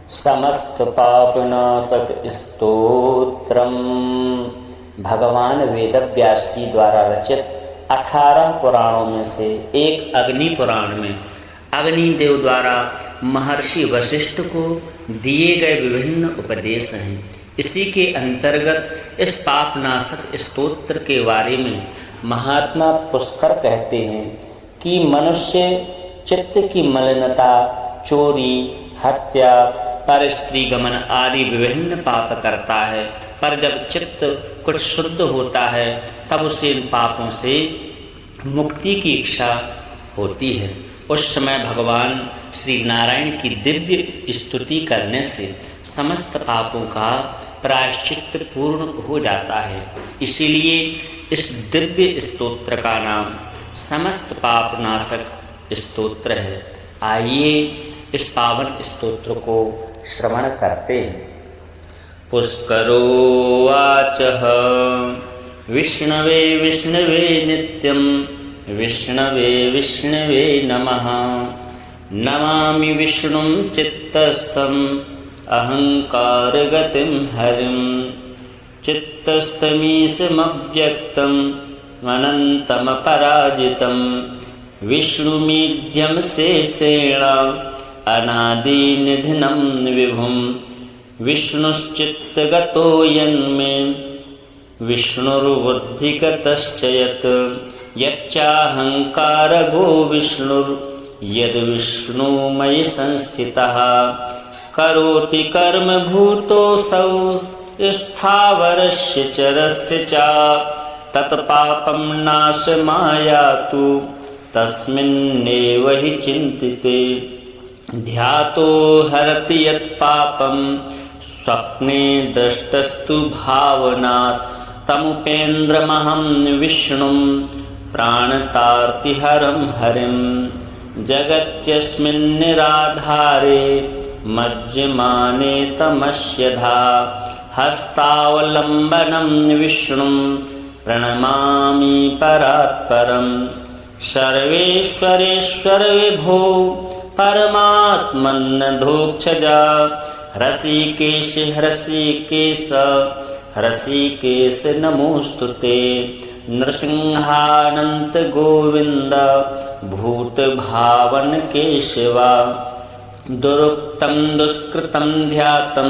समस्त पापनाशक स्तोत्रम। भगवान वेदव्यास जी द्वारा रचित 18 पुराणों में से एक अग्नि पुराण में अग्निदेव द्वारा महर्षि वशिष्ठ को दिए गए विभिन्न उपदेश हैं। इसी के अंतर्गत इस पापनाशक स्तोत्र के बारे में महात्मा पुष्कर कहते हैं कि मनुष्य चित्त की मलिनता, चोरी, हत्या, परस्त्री गमन आदि विभिन्न पाप करता है, पर जब चित्त कुछ शुद्ध होता है तब उसे इन पापों से मुक्ति की इच्छा होती है। उस समय भगवान श्री नारायण की दिव्य स्तुति करने से समस्त पापों का प्रायश्चित पूर्ण हो जाता है। इसीलिए इस दिव्य स्तोत्र का नाम समस्त पापनाशक स्तोत्र है। आइए इस पावन स्तोत्र को श्रवण करते हैं। पुष्करो वाचः विष्णवे विष्णवे नित्यं विष्णवे विष्णवे नमः। नमामि विष्णुं चित्तस्थम् अहंकारगतिं हरिं। चित्तस्थमीशमव्यक्तम् अनन्तमपराजितं विष्णुमीड्यं शेषेण अनादिनिधनं विभुं। विष्णुश्चित्तगतो यन्मे विष्णुर्बुद्धिगतश्च यत् यच्चाहंकारगो विष्णुर्यद्विष्णुमयि संस्थितः। करोति कर्म भूतोऽसौ स्थावरस्य चरस्य च तत्पापं नाशमायातु तस्मिन्नेव हि चिन्तिते। ध्यातो हरति यत्पापं स्वप्ने दृष्टस्तु भावनात् तमुपेन्द्रमहं विष्णुं प्राणतार्तिहरं हरिं। जगत्यस्मिन् निराधारे मज्जमाने तमस्यधा हस्तावलम्बनं विष्णुं प्रणमामि परात्परम्। सर्वेश्वरेश्वर विभो परमात्मन्नधोक्षजा हृषीकेश हृषीकेश हृषीकेश नमोस्तुते। नृसिंहानन्त गोविन्द भूतभावन केशवा। दुरुक्तं दुष्कृतं ध्यातं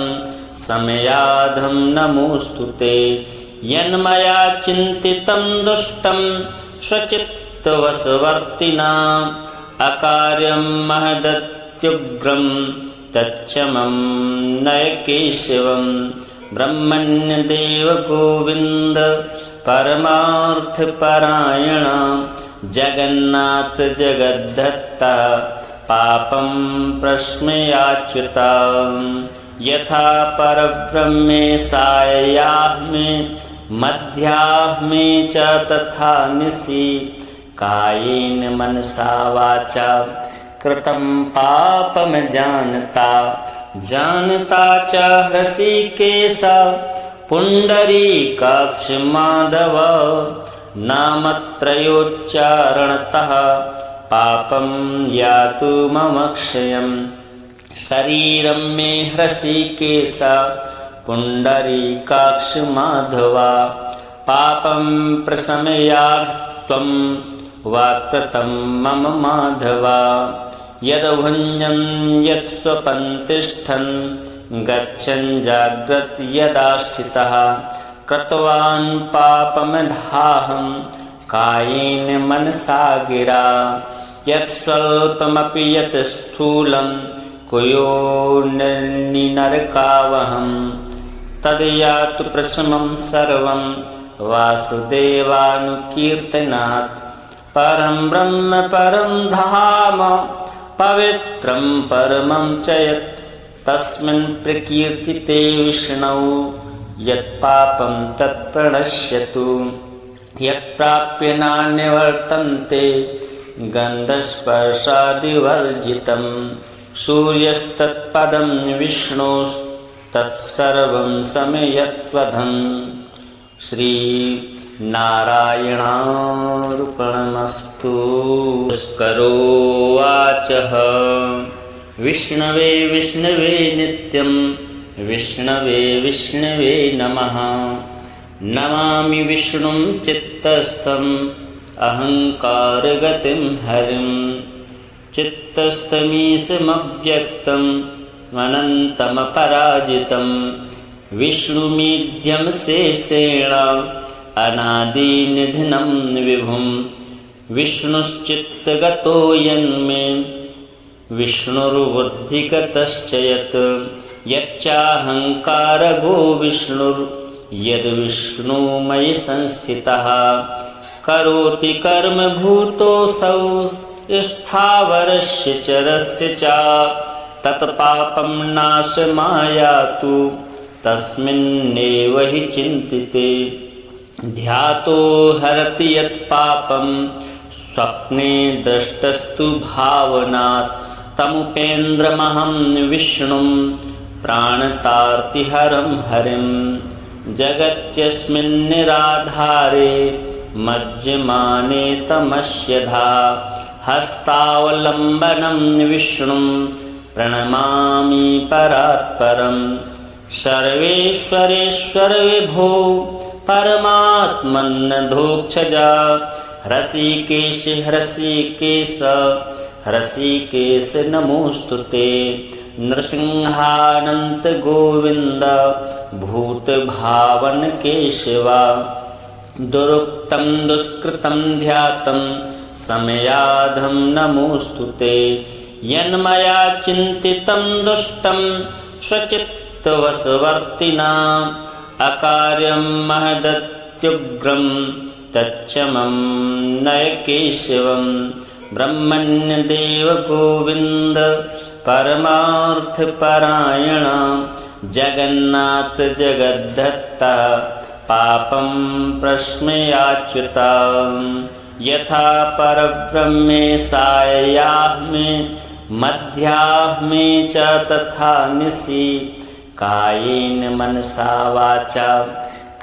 समयाधं नमोस्तुते। यन्मया चिन्तितं दुष्टं स्वचित्तवशवर्तिना अकार्यं महदत्युग्रं तच्चमं नय केशवं। ब्रह्मण्यदेव गोविन्द परमार्थपरायण जगन्नाथ जगद्धत्ता पापं प्रश्मयाच्युता। यथा परब्रह्मे सायाह्मे मध्याह्मे च तथा निशि कायेन मनसा वाचा कृतं पापं जानता जानता च हृषीकेश पुण्डरीकाक्ष माधव। नामत्रयोच्चारणतः पापं यातु मम क्षयम्। शरीरं मे हृषीकेश पुण्डरीकाक्ष माधवा। पापं प्रशमयात् त्वं वाक्कृतं मम माधवा। यद्भुञ्जन् यत् स्वपन् तिष्ठन् गच्छन् जाग्रत् यदा स्थितः कृतवान् पापमधाहं कायेन मनसा गिरा। यत् स्वल्पमपि यत् स्थूलं कुयोनिनरकावहं तद्यातु प्रशमं सर्वं वासुदेवानुकीर्तनात्। परं ब्रह्म परं धाम पवित्रं परमं च यत् तस्मिन् प्रकीर्तिते विष्णौ। यत्पापं तत्प्रणश्यतु यत्प्राप्य नान्यवर्तन्ते गन्धस्पर्शादिवर्जितं। सूर्यस्तत्पदं विष्णोस्तत्सर्वं समयत्वधम्। श्री नारायणार्पणमस्तु। पुष्करो वाचः विष्णवे विष्णवे नित्यं विष्णवे विष्णवे नमः। नमामि विष्णुं चित्तस्थम् अहङ्कारगतिं हरिं। चित्तस्थमीशमव्यक्तम् अनन्तमपराजितं विष्णुमीड्यं शेषेण अनादिनिधनं विभुं। विष्णुश्चित्तगतो यन्मे विष्णुर्बुद्धिगतश्च यत् यच्चाहङ्कारगो विष्णुर्यद्विष्णुमयि संस्थितः। करोति कर्म भूतोऽसौ स्थावरस्य चरस्य च तत्पापं नाशमायातु तस्मिन्नेव हि चिन्तिते। ध्यातो हरति यत्पापं स्वप्ने दृष्टस्तु भावनात् तमुपेन्द्रमहं विष्णुं प्राणतार्तिहरं हरिं। जगत्यस्मिन् निराधारे मज्जमाने तमस्यधा हस्तावलम्बनं विष्णुं प्रणमामि परात्परं। सर्वेश्वरेश्वर विभो परमात्मन्नधोक्षजा हृषीकेश हृषीकेश हृषीकेश नमोस्तुते। नृसिंहानन्त गोविन्द भूतभावन केशवा। दुरुक्तं दुष्कृतं ध्यातं समयाधं नमोस्तुते। यन्मया चिन्तितं दुष्टं स्वचित्तवशवर्तिना अकार्यं महदत्युग्रं तच्चमं नय केशवं। ब्रह्मण्यदेव गोविन्द परमार्थपरायण जगन्नाथ जगद्धत्ता पापं प्रश्मयाच्युता। यथा परब्रह्मे सायाह्मे मध्याह्मे च तथा निशि कायेन मनसा वाचा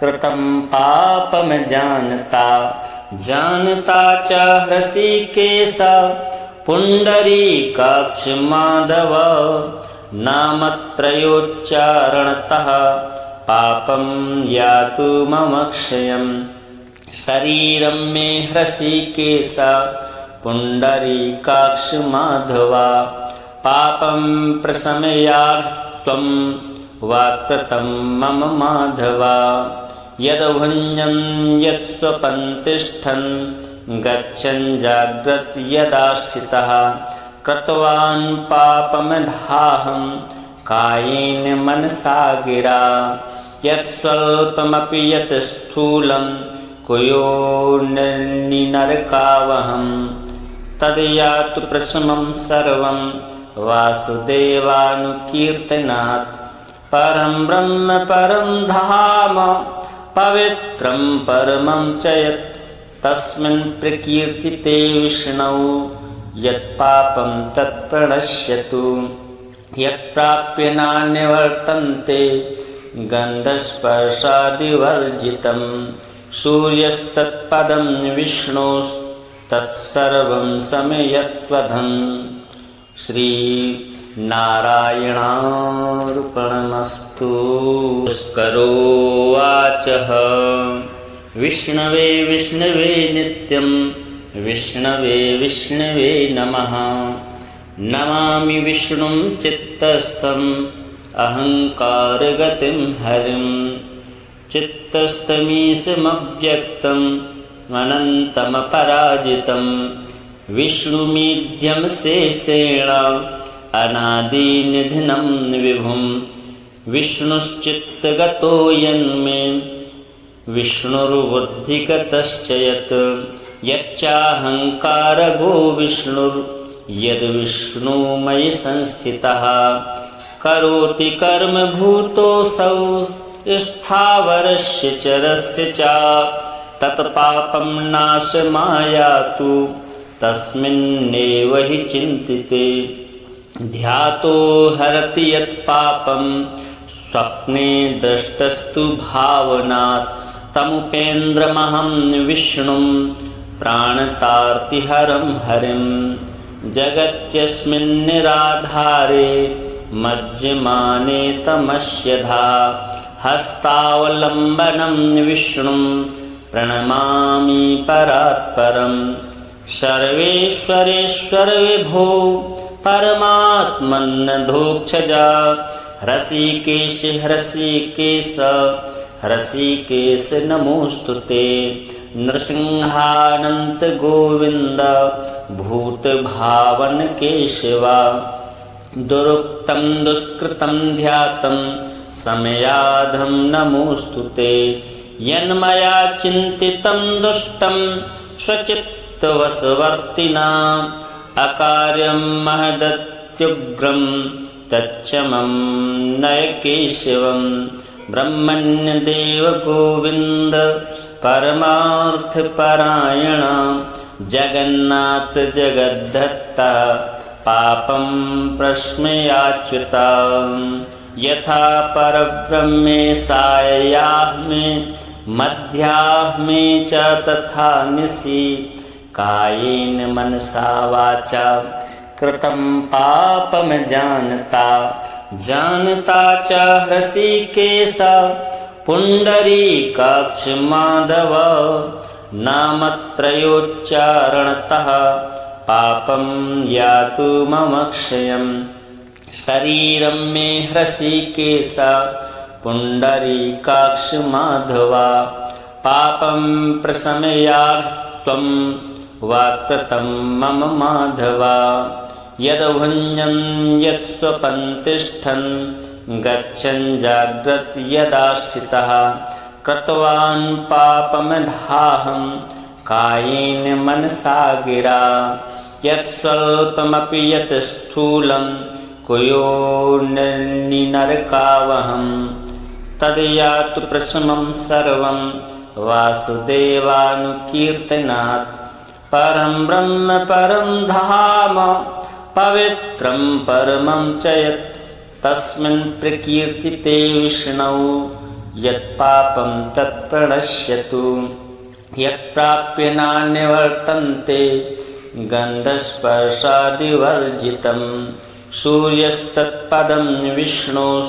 कृतं पापं जानता जानता च हृषीकेश पुण्डरीकाक्ष माधव। नामत्रयोच्चारणतः पापं यातु मम क्षयम्। शरीरं मे हृषीकेश पुण्डरीकाक्ष माधवा। पापं प्रशमयात् त्वं वाक्कृतं मम माधवा। यद्भुञ्जन् यत्स्वपन् तिष्ठन् गच्छन् जाग्रत् यदा स्थितः कृतवान् पापमधाहं कायेन मनसा गिरा। यत् स्वल्पमपि यत् स्थूलं कुयोनिनरकावहं तद्यातु प्रशमं सर्वं वासुदेवानुकीर्तनात्। परं ब्रह्म परं धाम पवित्रं परमं च यत् तस्मिन् प्रकीर्तिते विष्णौ यत्पापं तत्प्रणश्यतु। यत्प्राप्य नान्यवर्तन्ते गन्धस्पर्शादिवर्जितं सूर्यस्तत्पदं विष्णोस्तत्सर्वं समयत्वधम्। श्रीनारायणार्पणमस्तु। पुष्करोवाचः विष्णवे विष्णवे नित्यं विष्णवे विष्णवे नमः। नमामि विष्णुं चित्तस्थम् अहङ्कारगतिं हरिं। चित्तस्थमीशमव्यक्तम् अनन्तमपराजितं विष्णुमीड्यं शेषेण अनादिनिधनं विभुं। विष्णुश्चित्तगतो यन्मे विष्णुर्बुद्धिगतश्च यत् यच्चाहङ्कारगो विष्णुर्यद्विष्णुमयि संस्थितः। करोति कर्म भूतोऽसौ स्थावरस्य चरस्य च तत्पापं नाशमायातु तस्मिन्नेव हि चिन्तिते। ध्यातो हरति यत्पापं स्वप्ने दृष्टस्तु भावनात् तमुपेन्द्रमहं विष्णुं प्राणतार्तिहरं हरिं। जगत्यस्मिन्निराधारे मज्जमाने तमस्यधा हस्तावलम्बनं विष्णुं प्रणमामि परात्परं सर्वेश्वरेश्वर विभो परमात्मन्नधोक्षजा हृषिकेश हृषिकेश हृषिकेश नमोस्तुते नृसिंहानंत गोविंद भूतभावन केशवा दुरुक्तं दुष्कृतं ध्यातं समयाधं नमोस्तुते यन्मया चिन्तितं दुष्टं स्वचित्तवशवर्तिना अकार्यं महदत्युग्रं तच्चमं नय केशवं ब्रह्मण्यदेव गोविन्द परमार्थपरायण जगन्नाथ जगद्धत्ता पापं प्रश्मयाच्युता यथा परब्रह्मे सायाह्मे मध्याह्मे च तथा निशि कायेन मनसा वाचा कृतं पापं जानता जानता च हृषिकेश पुंडरीकाक्ष माधव नामत्रयोच्चारणतः पापं यातु ममक्षयम् शरीरं मे हृषिकेश पुंडरीकाक्ष माधवा पापं प्रशमयात् त्वं वाक्कृतं मम माधवा यद्भुञ्जन् यत्स्वपन् तिष्ठन् गच्छन् जाग्रत् यदा स्थितः कृतवान् पापमधाहं कायेन मनसा गिरा यत् स्वल्पमपि यत् स्थूलं कुयोनिनरकावहं तद्यातु प्रशमं सर्वं वासुदेवानुकीर्तनात् परं ब्रह्म परं धाम पवित्रं परमं च यत् तस्मिन् प्रकीर्तिते विष्णौ यत्पापं तत्प्रणश्यतु यत्प्राप्य नान्यवर्तन्ते गन्धस्पर्शादिवर्जितं सूर्यस्तत्पदं विष्णोस्तत्सर्वं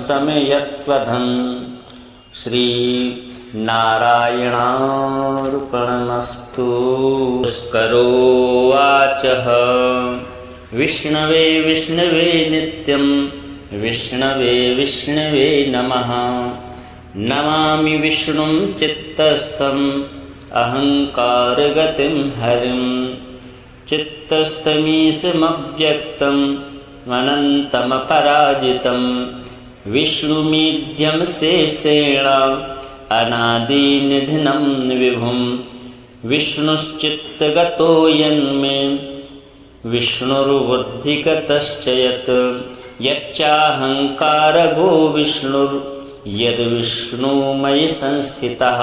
समयत्वधं श्रीनारायणार्पणमस्तु। पुष्करोवाचः विष्णवे विष्णवे नित्यं विष्णवे विष्णवे नमः नमामि विष्णुं चित्तस्थम् अहंकारगतिं हरिं चित्तस्थमीशमव्यक्तम् अनन्तमपराजितं विष्णुमीड्यं शेषेण अनादिनिधनं विभुं विष्णुश्चित्तगतो यन्मे विष्णुर्बुद्धिगतश्च यत् यच्चाहंकारगो विष्णुर्यद्विष्णुमयि संस्थितः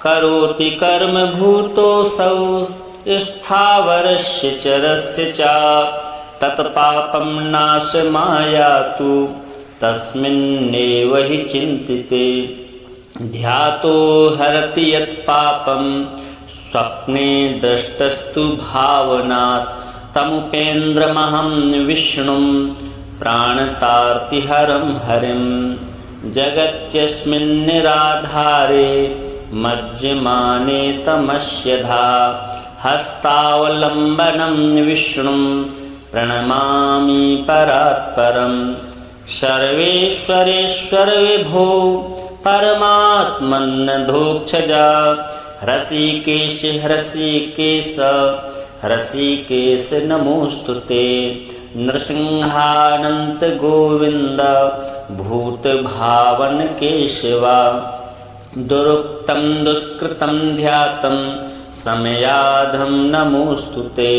करोति कर्म भूतोऽसौ स्थावरस्य चरस्य च तत्पापं नाशमायातु तस्मिन्नेव हि चिन्तिते ध्यातो हरति यत्पापं स्वप्ने दृष्टस्तु भावनात् तमुपेन्द्रमहं विष्णुं प्राणतार्तिहरं हरिं जगत्यस्मिन्निराधारे मज्जमाने तमस्यधा हस्तावलम्बनं विष्णुं प्रणमामि परात्परं सर्वेश्वरेश्वर विभो परमात्मन्नधोक्षजा हृषिकेश हृषिकेश हृषिकेश नमोस्तुते नृसिंहानंत गोविंद भूतभावन केशवा दुरुक्तं दुष्कृतं ध्यातं समयाधं नमोस्तुते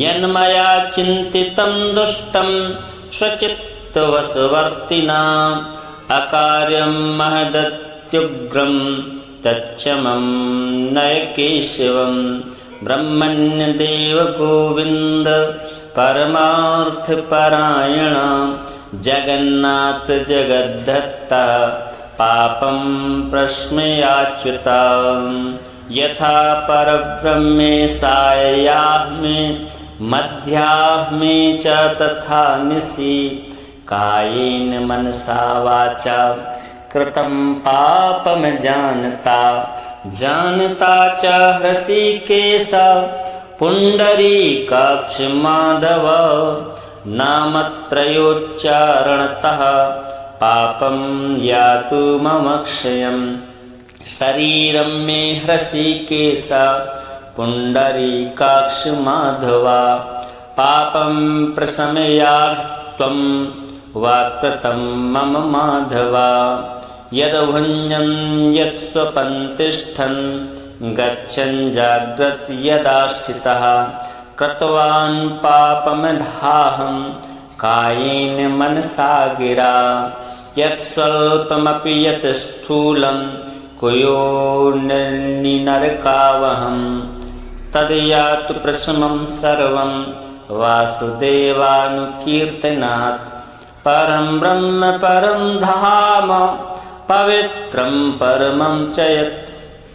यन्मया चिन्तितं दुष्टं स्वचित्तवशवर्तिना अकार्यं महदत्युग्रं तच्चमं नय केशवं ब्रह्मण्यदेव गोविन्द परमार्थपरायण जगन्नाथ जगद्धत्ता पापं प्रश्मयाच्युता यथा परब्रह्मे सायाह्मे मध्याह्मे च तथा निशि कायेन मनसा वाचा कृतं पापम जानता जानता च हृषीकेश पुण्डरीकाक्ष माधव नामत्रयोच्चारणतः पापं यातु ममक्षयम् शरीरं मे हृषीकेश पुण्डरीकाक्ष माधवा पापं प्रशमयात्वं वाक्कृतं मम माधवा यद्भुञ्जन् यत्स्वपन् तिष्ठन् गच्छन् जाग्रत् यदा स्थितः कृतवान् पापमधाहं कायेन मनसा गिरा यत्स्वल्पमपि यत् स्थूलं कुयोनिनरकावहं तद्यातु प्रशमं सर्वं वासुदेवानुकीर्तनात् परं ब्रह्म परं धाम पवित्रं परमं च यत्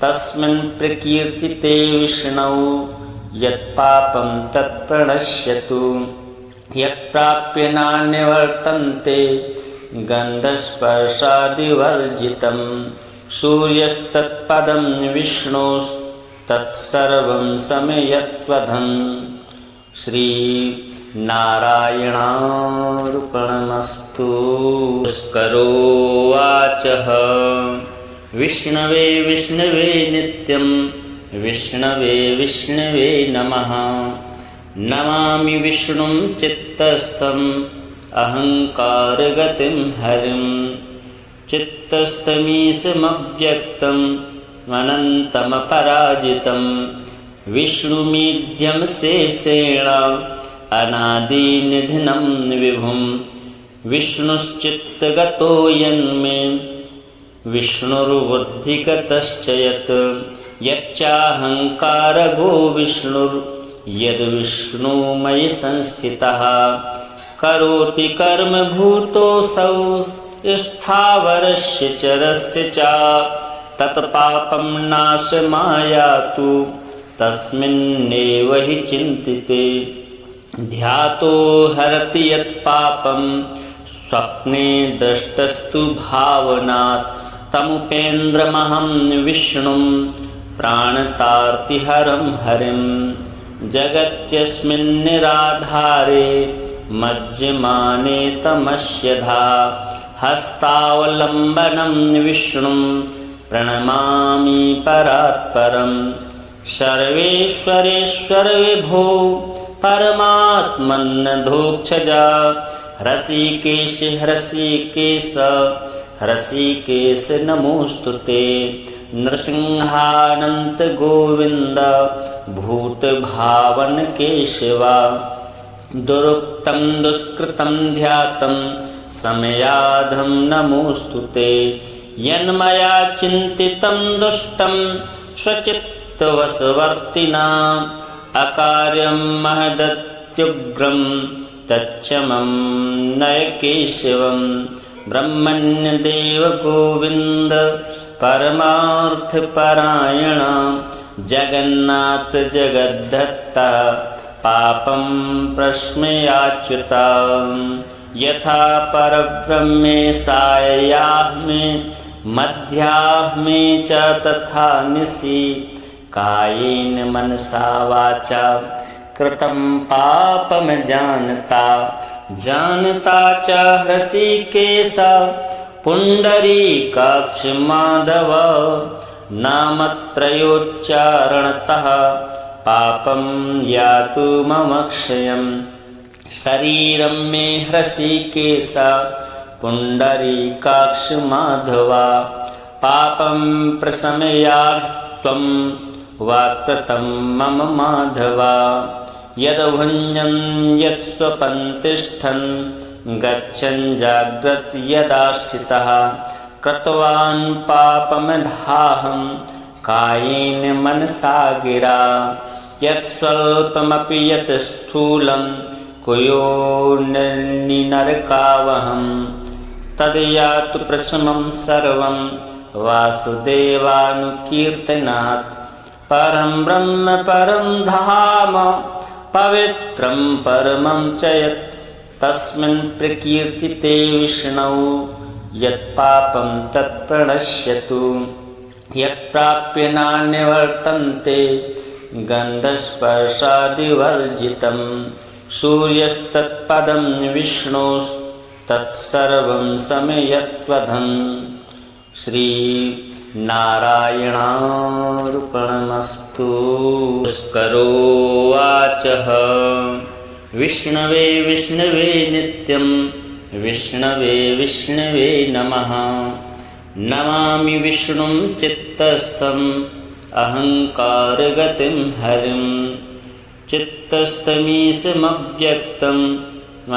तस्मिन् प्रकीर्तिते विष्णौ यत्पापं तत्प्रणश्यतु यत्प्राप्य नान्यवर्तन्ते गन्धस्पर्शादिवर्जितं सूर्यस्तत्पदं विष्णोस्तत्सर्वं समयत्वधं श्रीनारायणार्पणमस्तु। पुष्करोवाचः विष्णवे विष्णवे नित्यं विष्णवे विष्णवे नमः नमामि विष्णुं चित्तस्थम् अहङ्कारगतिं हरिं चित्तस्थमीशमव्यक्तम् अनन्तमपराजितं विष्णुमीड्यं शेषेण अनादिनिधनं विभुं विष्णुश्चित्तगतो यन्मे विष्णुर्बुद्धिगतश्च यत् यच्चाहङ्कारगो विष्णुर्यद्विष्णुमयि संस्थितः करोति कर्म भूतोऽसौ स्थावरस्य चरस्य च तत्पापं नाशमायातु तस्मिन्नेव हि चिन्तिते ध्यातो हरति यत्पापं स्वप्ने दृष्टस्तु भावनात् तमुपेन्द्रमहं विष्णुं प्राणतार्तिहरं हरिं जगत्यस्मिन् निराधारे मज्जमाने तमस्यधा हस्तावलम्बनं विष्णुं प्रणमामि परात्परं सर्वेश्वरेश्वर विभो परमात्मन्नधोक्षजा हृषीकेश हृषीकेश हृषीकेश नमोस्तुते नृसिंहानन्त गोविन्द भूतभावन केशवा दुरुक्तं दुष्कृतं ध्यातं समयाधं नमोस्तुते यन्मया चिन्तितं दुष्टं स्वचित्तवशवर्तिना अकार्यं महदत्युग्रं तच्चमं नय केशवं ब्रह्मण्यदेव गोविन्द परमार्थपरायण जगन्नाथ जगद्धत्ता पापं प्रश्मयाच्युता यथा परब्रह्मे सायाह्मे मध्याह्मे च तथा निशि कायेन मनसा वाचा कृतं पापम जानता जानता च हृषीकेश पुण्डरीकाक्ष माधव नामत्रयोच्चारणतः पापं यातु ममक्षयम् शरीरं मे हृषीकेश पुण्डरीकाक्ष माधवा पापं प्रशमयात्वं वाक्कृतं मम माधवा यद्भुञ्जन् यत्स्वपन् तिष्ठन् गच्छन् जाग्रत् यदा स्थितः कृतवान् पापमधाहं कायेन मनसा गिरा यत्स्वल्पमपि यत् स्थूलं कुयोनिनरकावहं तद्यातु प्रशमं सर्वं वासुदेवानुकीर्तनात् परं ब्रह्म परं धाम पवित्रं परमं च यत् तस्मिन् प्रकीर्तिते विष्णौ यत्पापं तत्प्रणश्यतु यत्प्राप्य नान्यवर्तन्ते गन्धस्पर्शादिवर्जितं सूर्यस्तत्पदं विष्णोस्तत्सर्वं समयत्वधम् श्रीनारायणार्पणमस्तु। पुष्करोवाचः विष्णवे विष्णवे नित्यं विष्णवे विष्णवे नमः। नमामि विष्णुं चित्तस्थम् अहङ्कारगतिं हरिं चित्तस्थमीशमव्यक्तम्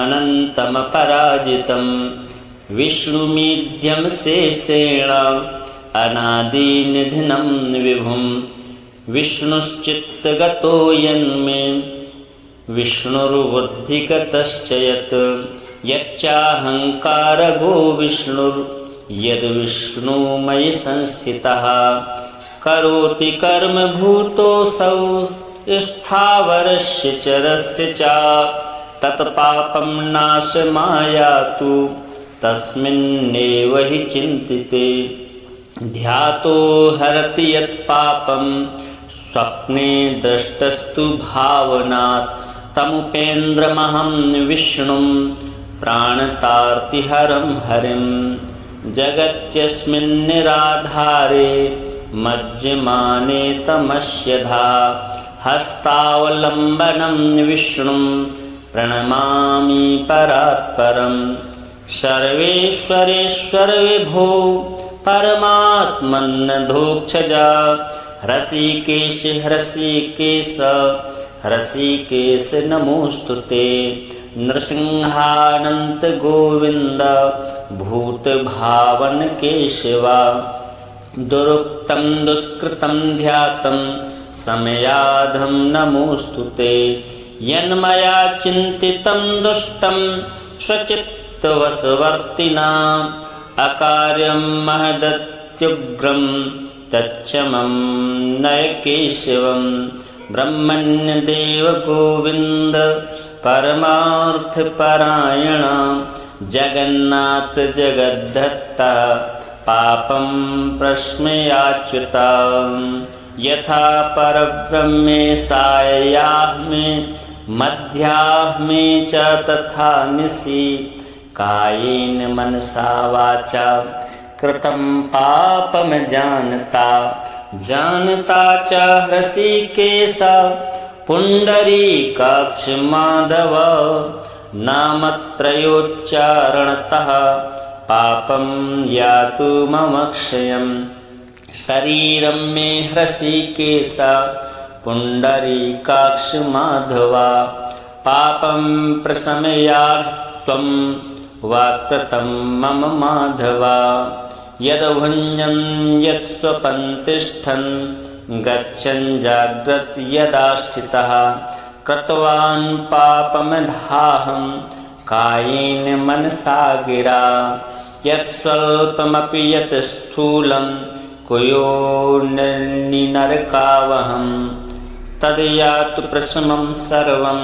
अनन्तमपराजितं विष्णुमीड्यं शेषेण अनादिनिधनं विभुं विष्णुश्चित्तगतो यन्मे विष्णुर्बुद्धिगतश्च यत् यच्चाहङ्कारगो विष्णुर्यद्विष्णुमयि संस्थितः करोति कर्म भूतोऽसौ स्थावरस्य चरस्य च तत्पापं नाशमायातु तस्मिन्नेव हि चिन्तिते ध्यातो हरति यत्पापं स्वप्ने दृष्टस्तु भावनात् तमुपेन्द्रमहं विष्णुं प्राणतार्तिहरं हरिं जगत्यस्मिन् निराधारे मज्जमाने तमस्यधा हस्तावलम्बनं विष्णुं प्रणमामि परात्परं सर्वेश्वरेश्वर विभो परमात्मन्नधोक्षजा हृषीकेश हृषीकेश हृषीकेश नमोस्तुते नृसिंहानन्त गोविन्द भूतभावन केशवा दुरुक्तं दुष्कृतं ध्यातं समयाधं नमोस्तुते यन्मया चिन्तितं दुष्टं स्वचित्तवशवर्तिना अकार्यं महदत्युग्रं तच्चमं नय केशवं ब्रह्मण्यदेव गोविन्द परमार्थपरायण जगन्नाथ जगद्धत्ता पापं प्रश्मयाच्युता यथा परब्रह्मे सायाह्मे मध्याह्मे च तथा निशि कायेन मनसा वाचा कृतं पापं जानता च हृषीकेश पुण्डरीकाक्ष माधव नामत्रयोच्चारणतः पापं यातु मम क्षयम् शरीरं मे हृषीकेश पुण्डरीकाक्ष माधवा पापं प्रशमयात् त्वं वाक्कृतं मम माधवा यद्भुञ्जन् यत्स्वपन् तिष्ठन् गच्छन् जाग्रत् यदा स्थितः कृतवान् पापमधाहं कायेन मनसा गिरा यत्स्वल्पमपि यत् स्थूलं कुयोनिनरकावहं तद्यातु प्रशमं सर्वं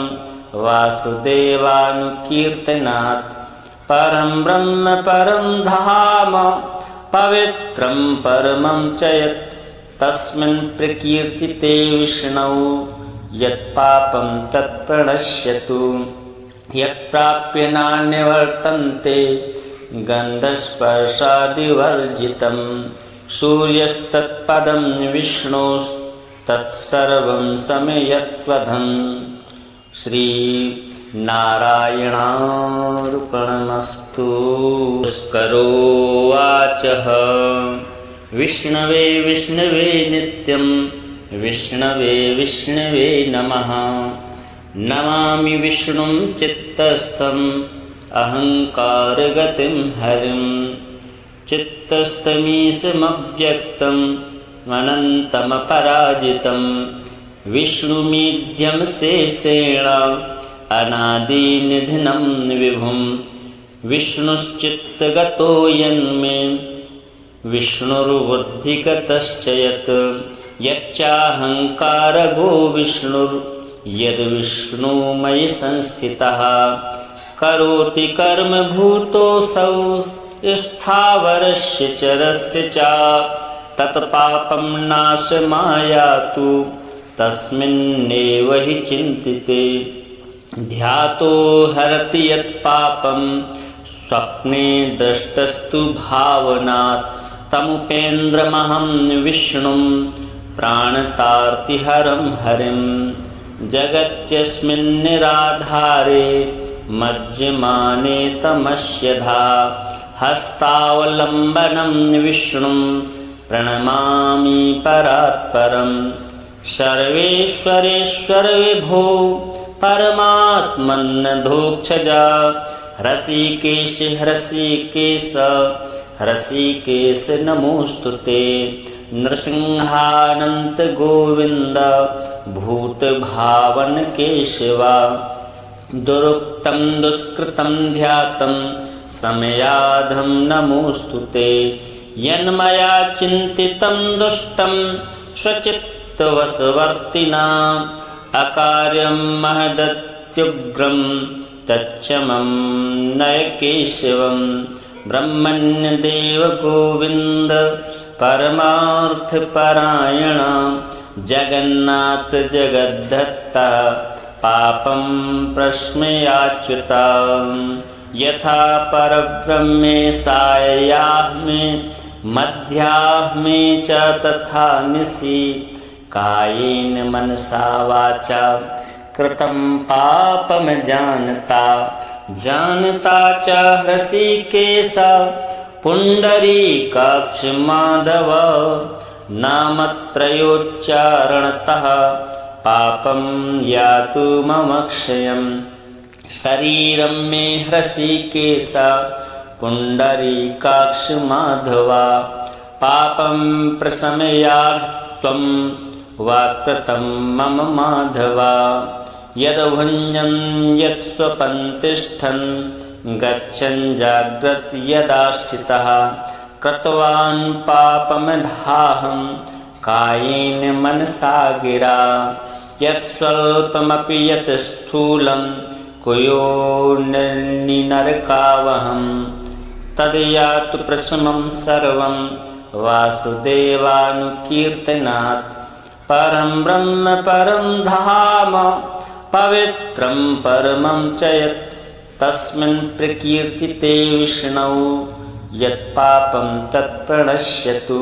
वासुदेवानुकीर्तनात् परं ब्रह्म परं धाम पवित्रं परमं च यत् तस्मिन् प्रकीर्तिते विष्णौ यत्पापं तत्प्रणश्यतु यत्प्राप्य नान्यवर्तन्ते गन्धस्पर्शादिवर्जितं सूर्यस्तत्पदं विष्णोस्तत्सर्वं समयत्वधम् श्रीनारायणार्पणमस्तु। पुष्करोवाचः विष्णवे विष्णवे नित्यं विष्णवे विष्णवे नमः। नमामि विष्णुं चित्तस्थम् अहङ्कारगतिं हरिं चित्तस्थमीशमव्यक्तम् अनन्तमपराजितं विष्णुमीड्यं शेषेण अनादिनिधनं विभुं विष्णुश्चित्तगतो यन्मे विष्णुर्बुद्धिगतश्च यत् यच्चाहंकारगो विष्णुर्यद्विष्णुमयि संस्थितः करोति कर्म भूतोऽसौ स्थावरस्य चरस्य च तत्पापं नाशमायातु तस्मिन्नेव हि चिन्तिते ध्यातो हरति यत्पापं स्वप्ने दृष्टस्तु भावनात् तमुपेन्द्रमहं विष्णुं प्राणतार्तिहरं हरिं जगत्यस्मिन् निराधारे मज्जमाने तमस्यधा हस्तावलम्बनं विष्णुं प्रणमामि परात्परं सर्वेश्वरेश्वर विभो परमात्मन्नधोक्षजा हृषीकेश हृषीकेश हृषीकेश नमोस्तुते नृसिंहानन्त गोविन्द भूतभावन केशवा दुरुक्तं दुष्कृतं ध्यातं समयाधं नमोस्तुते यन्मया चिन्तितं दुष्टं स्वचित्तवशवर्तिना अकार्यं महदत्युग्रं तच्चमं नय केशवं ब्रह्मण्यदेव गोविन्द परमार्थपरायण जगन्नाथ जगद्धत्ता पापं प्रश्मयाच्युता यथा परब्रह्मे सायाह्मे मध्याह्मे च तथा निशि कायेन मनसा वाचा कृतं पापं जानता च हृषीकेश पुण्डरीकाक्ष माधव नामत्रयोच्चारणतः पापं यातु मम क्षयम् शरीरं मे हृषीकेश पुण्डरीकाक्ष माधवा पापं प्रशमयात् त्वं वाक्कृतं मम माधवा यद्भुञ्जन् यत्स्वपन् तिष्ठन् गच्छन् जाग्रत् यदा स्थितः कृतवान् पापमधाहं कायेन मनसा गिरा यत्स्वल्पमपि यत् स्थूलं कुयोनिनरकावहं तद्यातु प्रशमं सर्वं वासुदेवानुकीर्तनात् परं ब्रह्म परं धाम पवित्रं परमं च यत् तस्मिन् प्रकीर्तिते विष्णौ यत्पापं तत्प्रणश्यतु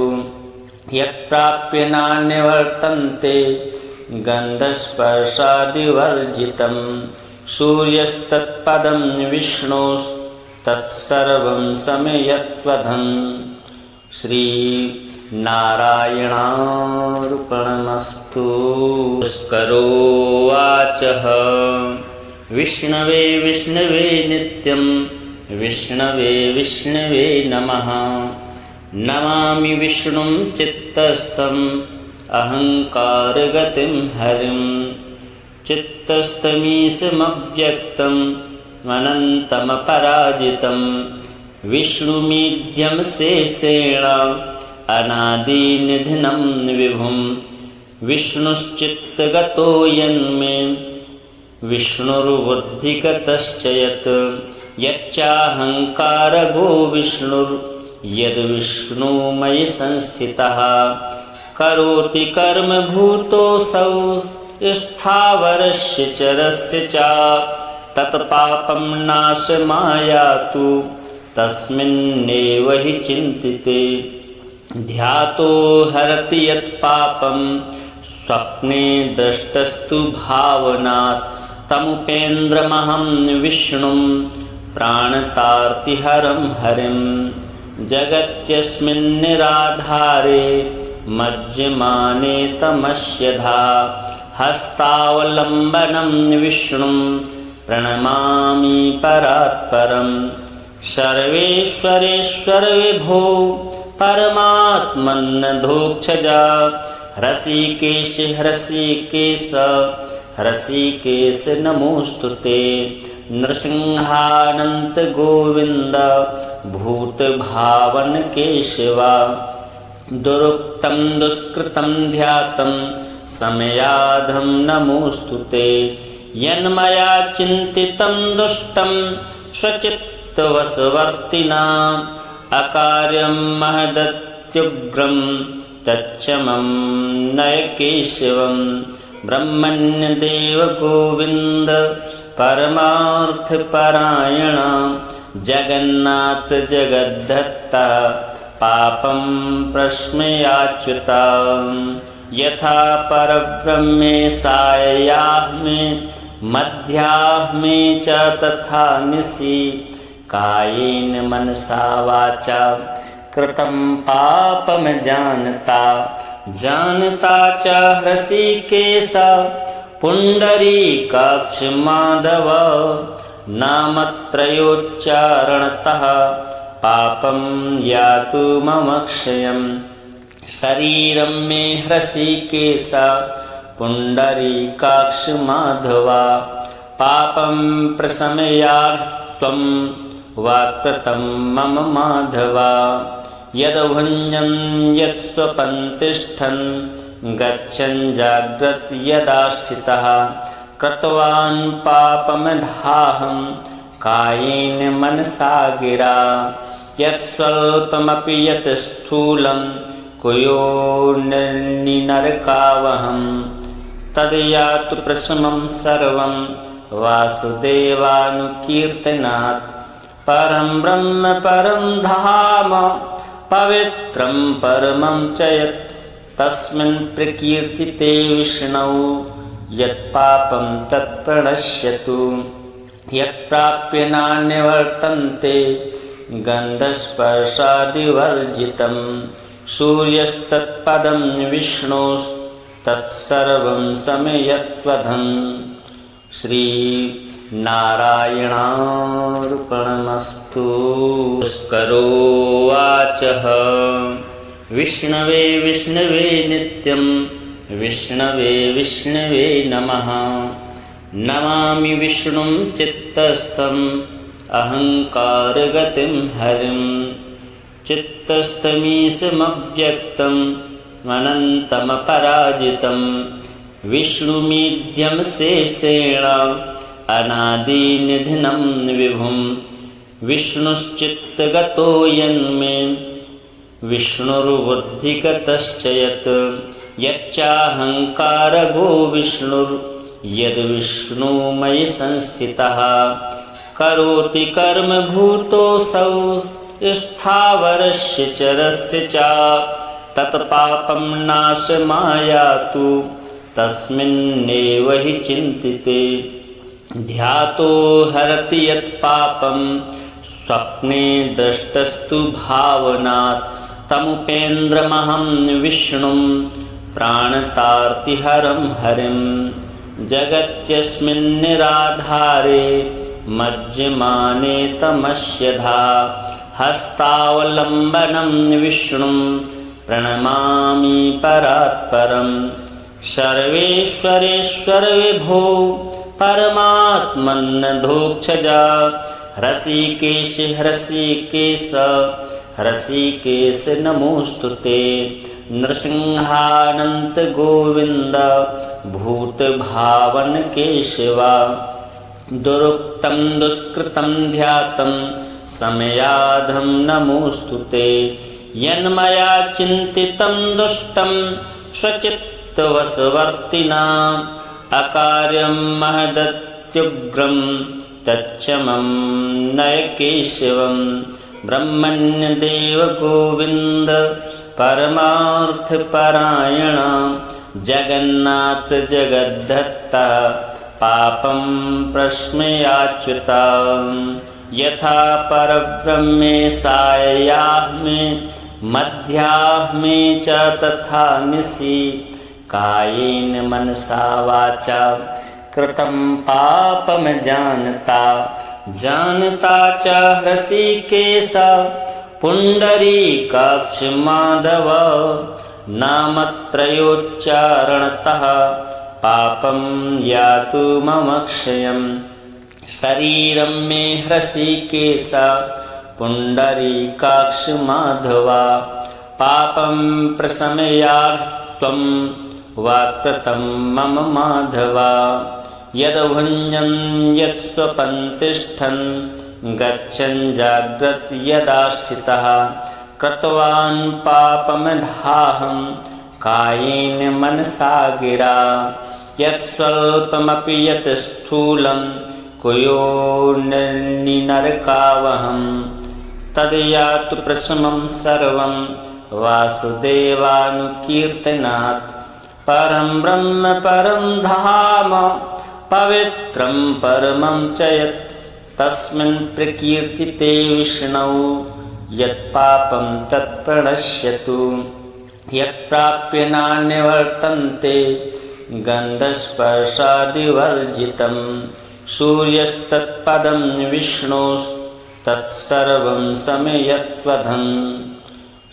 यत्प्राप्य नान्यवर्तन्ते गन्धस्पर्शादिवर्जितं सूर्यस्तत्पदं विष्णोस्तत्सर्वं समयत्वधम् श्रीनारायणार्पणमस्तु। पुष्करोवाचः विष्णवे विष्णवे नित्यं विष्णवे विष्णवे नमः नमामि विष्णुं चित्तस्थम् अहङ्कारगतिं हरिं चित्तस्थमीशमव्यक्तम् अनन्तमपराजितं विष्णुमीड्यं शेषेण अनादिनिधनं विभुं विष्णुश्चित्तगतो यन्मे विष्णुर्बुद्धिगतश्च यत् यच्चाहंकारगो विष्णुर्यद्विष्णुमयि संस्थितः करोति कर्म भूतोऽसौ स्थावरस्य चरस्य च तत्पापं नाशमायातु तस्मिन्नेव हि चिन्तिते ध्यातो हरति यत्पापं स्वप्ने दृष्टस्तु भावनात् तमुपेन्द्रमहं विष्णुं प्राणतार्तिहरं हरिं जगत्यस्मिन् निराधारे मज्जमाने तमस्यधा हस्तावलम्बनं विष्णुं प्रणमामि परात्परं सर्वेश्वरेश्वर विभो परमात्मन्नधोक्षजा हृषीकेश हृषीकेश हृषीकेश नमोस्तुते नृसिंहानन्त गोविन्द भूतभावन केशवा दुरुक्तं दुष्कृतं ध्यातं समयाधं नमोऽस्तुते। यन्मया चिन्तितं दुष्टं स्वचित्तवशवर्तिना अकार्यं महदत्युग्रं तच्चमं नय केशवं। ब्रह्मण्यदेव गोविन्द परमार्थपरायण जगन्नाथ जगद्धत्ता पापं प्रश्मयाच्युता। यथा परब्रह्मे सायाह्मे मध्याह्मे च तथा निशि कायेन मनसा वाचा कृतं पापं जानता जानता च हृषीकेश पुण्डरीकाक्ष माधव नामत्रयोच्चारणतः पापं यातु ममक्षयम्। शरीरं मे हृषीकेश पुण्डरीकाक्ष माधवा पापं प्रशमयात्वं वाक्कृतं मम माधवा। यद्भुञ्जन् यत्स्वपन् तिष्ठन् गच्छन् जाग्रत् यदा स्थितः कृतवान् पापमधाहं कायेन मनसा गिरा। यत्स्वल्पमपि यत् स्थूलं कुयोनिनरकावहं तद्यातु प्रशमं सर्वं वासुदेवानुकीर्तनात्। परं ब्रह्म परं धाम पवित्रं परमं च यत् तस्मिन् प्रकीर्तिते विष्णौ यत्पापं तत्प्रणश्यतु। यत्प्राप्य नान्यवर्तन्ते गन्धस्पर्शादिवर्जितं सूर्यस्तत्पदं विष्णोस्तत्सर्वं समयत्वधम्। श्री नारायणार्पणमस्तु। पुष्करोवाचः विष्णवे विष्णवे नित्यं विष्णवे विष्णवे नमः। नमामि विष्णुं चित्तस्थम् अहङ्कारगतिं हरिं। चित्तस्थमीशमव्यक्तम् अनन्तमपराजितं विष्णुमीड्यं शेषेण अनादिनिधनं विभुं। विष्णुश्चित्तगतो यन्मे विष्णुर्बुद्धिगतश्च यत् यच्चाहङ्कारगो विष्णुर्यद्विष्णुमयि संस्थितः। करोति कर्म भूतोऽसौ स्थावरस्य चरस्य च तत्पापं नाशमायातु तस्मिन्नेव हि चिन्तिते। ध्यातो हरति यत्पापं स्वप्ने दृष्टस्तु भावनात् तमुपेन्द्रमहं विष्णुं प्राणतार्तिहरं हरिं। जगत्यस्मिन् निराधारे मज्जमाने तमस्यधा हस्तावलम्बनं विष्णुं प्रणमामि परात्परम्। सर्वेश्वरेश्वर विभो परमात्मन्नधोक्षजा हृषीकेश हृषीकेश हृषीकेश नमोऽस्तुते। नृसिंहानन्त गोविन्द भूतभावन केशवा। दुरुक्तं दुष्कृतं ध्यातं समयाधं नमोऽस्तुते। यन्मया चिन्तितं दुष्टं स्वचित्तवशवर्तिना अकार्यं महदत्युग्रं तच्चमं नय केशवं। ब्रह्मण्यदेव गोविन्द परमार्थपरायण जगन्नाथ जगद्धत्ता पापं प्रश्मयाच्युता। यथा परब्रह्मे सायाह्मे मध्याह्मे च तथा निशि कायेन मनसा वाचा कृतं पापं जानता जानता च हृषीकेश पुण्डरीकाक्ष माधव नामत्रयोच्चारणतः पापं यातु ममक्षयम्। शरीरं मे हृषीकेश पुण्डरीकाक्ष माधवा पापं प्रशमयात्त्वं वाक्कृतं मम माधव यद्भुञ्जन् यत्स्वपन् तिष्ठन् गच्छन् जाग्रत् यदा स्थितः कृतवान् पापमधाहं कायेन मनसा गिरा यत्स्वल्पमपि यत् स्थूलं कुयोनिनरकावहं तद्यातु प्रशमं सर्वं वासुदेवानुकीर्तनात् परं ब्रह्म परं धाम पवित्रं परमं च यत् तस्मिन् प्रकीर्तिते विष्णौ यत्पापं तत्प्रणश्यतु यत्प्राप्य नान्यवर्तन्ते गन्धस्पर्शादिवर्जितं सूर्यस्तत्पदं विष्णोस्तत्सर्वं समयत्वधम्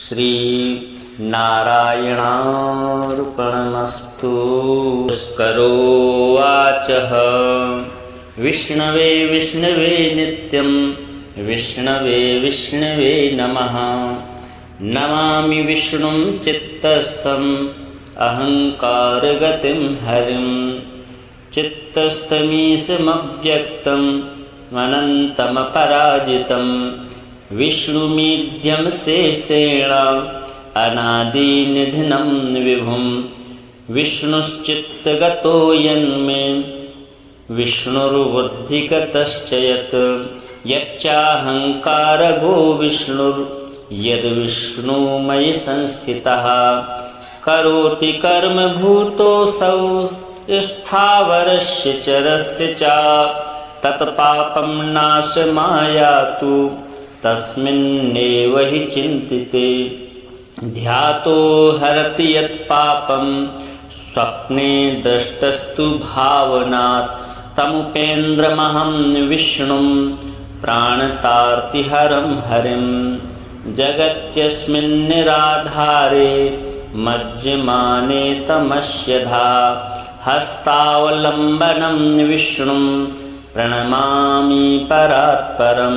श्रीनारायणार्पणमस्तु। पुष्करोवाचः विष्णवे विष्णवे नित्यं विष्णवे विष्णवे नमः नमामि विष्णुं चित्तस्थम् अहंकारगतिं हरिं चित्तस्थमीशमव्यक्तम् अनन्तमपराजितं विष्णुमीड्यं शेषेण अनादिनिधनं विभुं विष्णुश्चित्तगतो यन्मे विष्णुर्बुद्धिगतश्च यत् यच्चाहंकारगो विष्णुर्यद्विष्णुमयि संस्थितः करोति कर्म भूतोऽसौ स्थावरस्य चरस्य च तत्पापं नाशमायातु तस्मिन्नेव हि चिन्तिते ध्यातो हरति यत्पापं स्वप्ने दृष्टस्तु भावनात् तमुपेन्द्रमहं विष्णुं प्राणतार्तिहरं हरिं जगत्यस्मिन् निराधारे मज्जमाने तमस्यधा हस्तावलम्बनं विष्णुं प्रणमामि परात्परं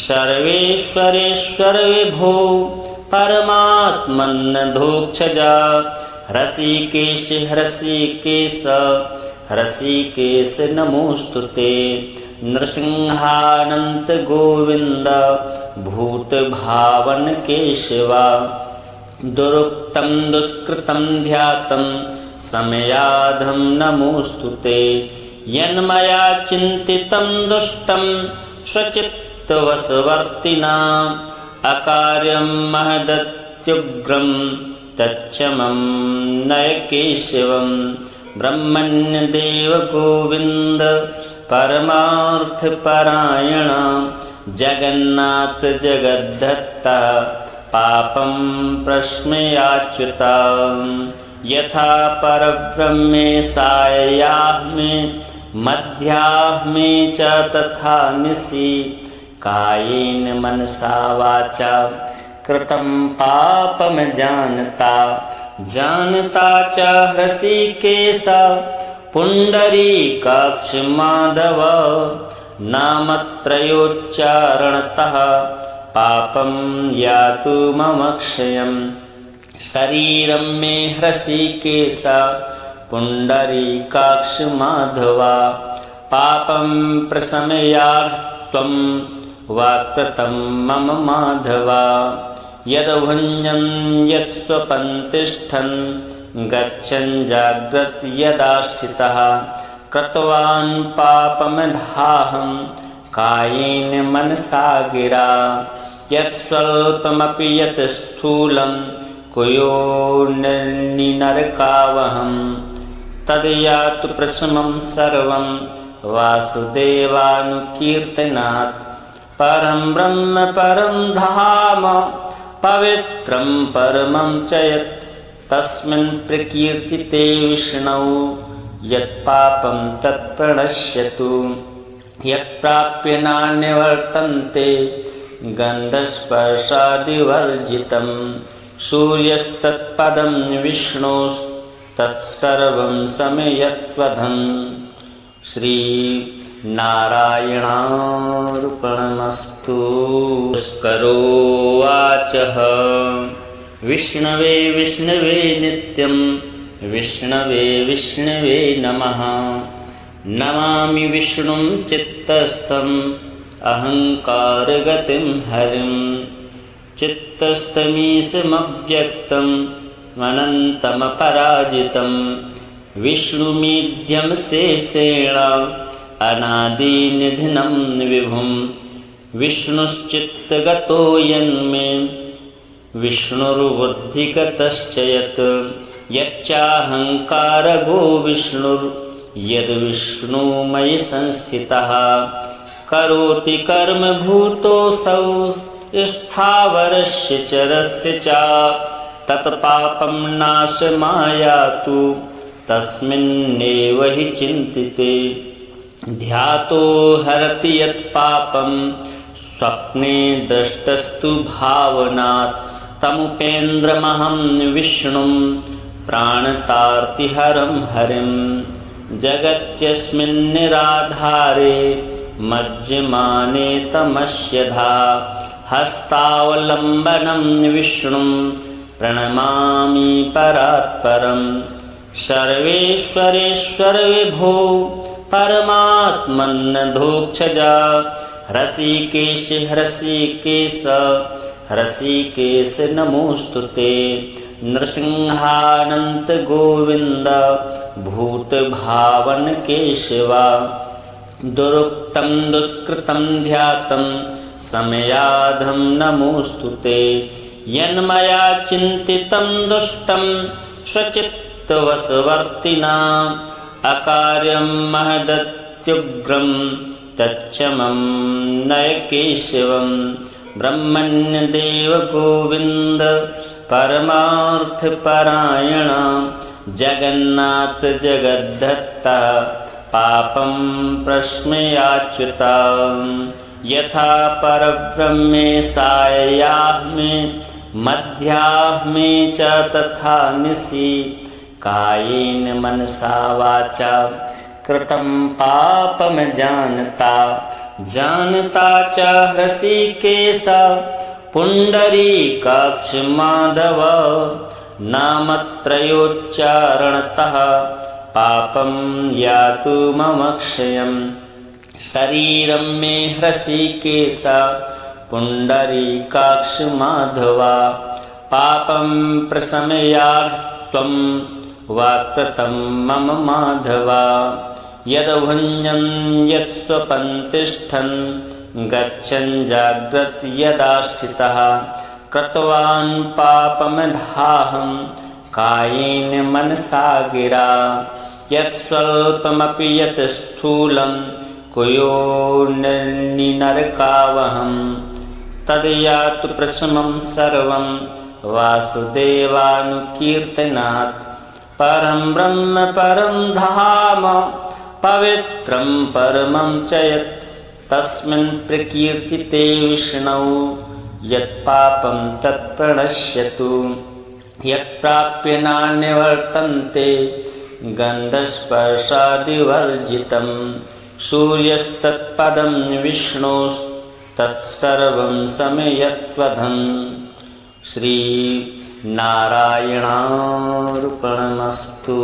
सर्वेश्वरेश्वर विभो परमात्मन्नधोक्षजा हृषीकेश हृषीकेश हृषीकेश नमोस्तुते नृसिंहानन्त गोविन्द भूतभावन केशवा दुरुक्तं दुष्कृतं ध्यातं समयाधं नमोस्तुते यन्मया चिन्तितं दुष्टं स्वचित्तवशवर्तिना अकार्यं महदत्युग्रं तच्चमं नय केशवं ब्रह्मण्यदेव गोविन्द परमार्थपरायण जगन्नाथ जगद्धत्ता पापं प्रश्मयाच्युता यथा परब्रह्मे सायाह्मे मध्याह्मे च तथा निशि कायेन मनसा वाचा कृतं पापं जानता जानता च हृषीकेश पुण्डरीकाक्ष माधव नामत्रयोच्चारणतः पापं यातु मम क्षयम् शरीरं मे हृषीकेश पुण्डरीकाक्ष माधवा पापं प्रशमयात्त्वं वाक्कृतं मम माधवा यद्भुञ्जन् यत्स्वपन् तिष्ठन् गच्छन् जाग्रत् यदा स्थितः कृतवान् पापमधाहं कायेन मनसा गिरा यत्स्वल्पमपि यत् स्थूलं कुयोनिनरकावहं तद्यातु प्रशमं सर्वं वासुदेवानुकीर्तनात् परं ब्रह्म परं धाम पवित्रं परमं च यत् तस्मिन् प्रकीर्तिते विष्णौ यत्पापं तत्प्रणश्यतु यत्प्राप्य नान्यवर्तन्ते गन्धस्पर्शादिवर्जितं सूर्यस्तत्पदं विष्णोस्तत्सर्वं समयत्वधम् श्रीनारायणार्पणमस्तु। पुष्करोवाचः विष्णवे विष्णवे नित्यं विष्णवे विष्णवे नमः। नमामि विष्णुं चित्तस्थम् अहङ्कारगतिं हरिं। चित्तस्थमीशमव्यक्तम् अनन्तमपराजितं विष्णुमीड्यं शेषेण अनादिनिधनं विभुं। विष्णुश्चित्तगतो यन्मे विष्णुर्बुद्धिगतश्च यत् यच्चाहङ्कारगो विष्णुर्यद्विष्णुमयि संस्थितः। करोति कर्म भूतोऽसौ स्थावरस्य चरस्य च तत्पापं नाशमायातु तस्मिन्नेव हि चिन्तिते। ध्यातो हरति यत्पापं स्वप्ने दृष्टस्तु भावनात् तमुपेन्द्रमहं विष्णुं प्राणतार्तिहरं हरिं। जगत्यस्मिन् निराधारे मज्जमाने तमस्यधा हस्तावलम्बनं विष्णुं प्रणमामि परात्परम्। सर्वेश्वरेश्वर विभो परमात्मन्नधोक्षजा हृषीकेश हृषीकेश हृषीकेश नमोस्तुते। नृसिंहानन्त गोविन्द भूतभावन केशवा। दुरुक्तं दुष्कृतं ध्यातं समयाधं नमोस्तुते। यन्मया चिन्तितं दुष्टं स्वचित्तवशवर्तिना अकार्यं महदत्युग्रं तच्चमं नय केशवं। ब्रह्मण्यदेव गोविन्द परमार्थपरायण जगन्नाथ जगद्धत्ता पापं प्रश्मयाच्युता। यथा परब्रह्मे सायाह्मे मध्याह्मे च तथा निशि कायेन मनसा वाचा कृतं पापं जानता जानता च हृषीकेश पुण्डरीकाक्ष माधव। नामत्रयोच्चारणतः पापं यातु मम क्षयम्। शरीरं मे हृषीकेश पुण्डरीकाक्ष माधवा। पापं प्रशमयात्वं वाक्कृतं मम माधवा। यद्भुञ्जन् यत्स्वपन् तिष्ठन् गच्छन् जाग्रत् यदा स्थितः कृतवान् पापमधाहं कायेन मनसा गिरा। यत्स्वल्पमपि यत् स्थूलं कुयोनिनरकावहं तद्यातु प्रशमं सर्वं वासुदेवानुकीर्तनात्। परं ब्रह्म परं धाम पवित्रं परमं च यत् तस्मिन् प्रकीर्तिते विष्णौ यत्पापं तत्प्रणश्यतु। यत्प्राप्य नान्यवर्तन्ते गन्धस्पर्शादिवर्जितं। सूर्यस्तत्पदं विष्णोस्तत्सर्वं समयत्वधं। श्रीनारायणार्पणमस्तु।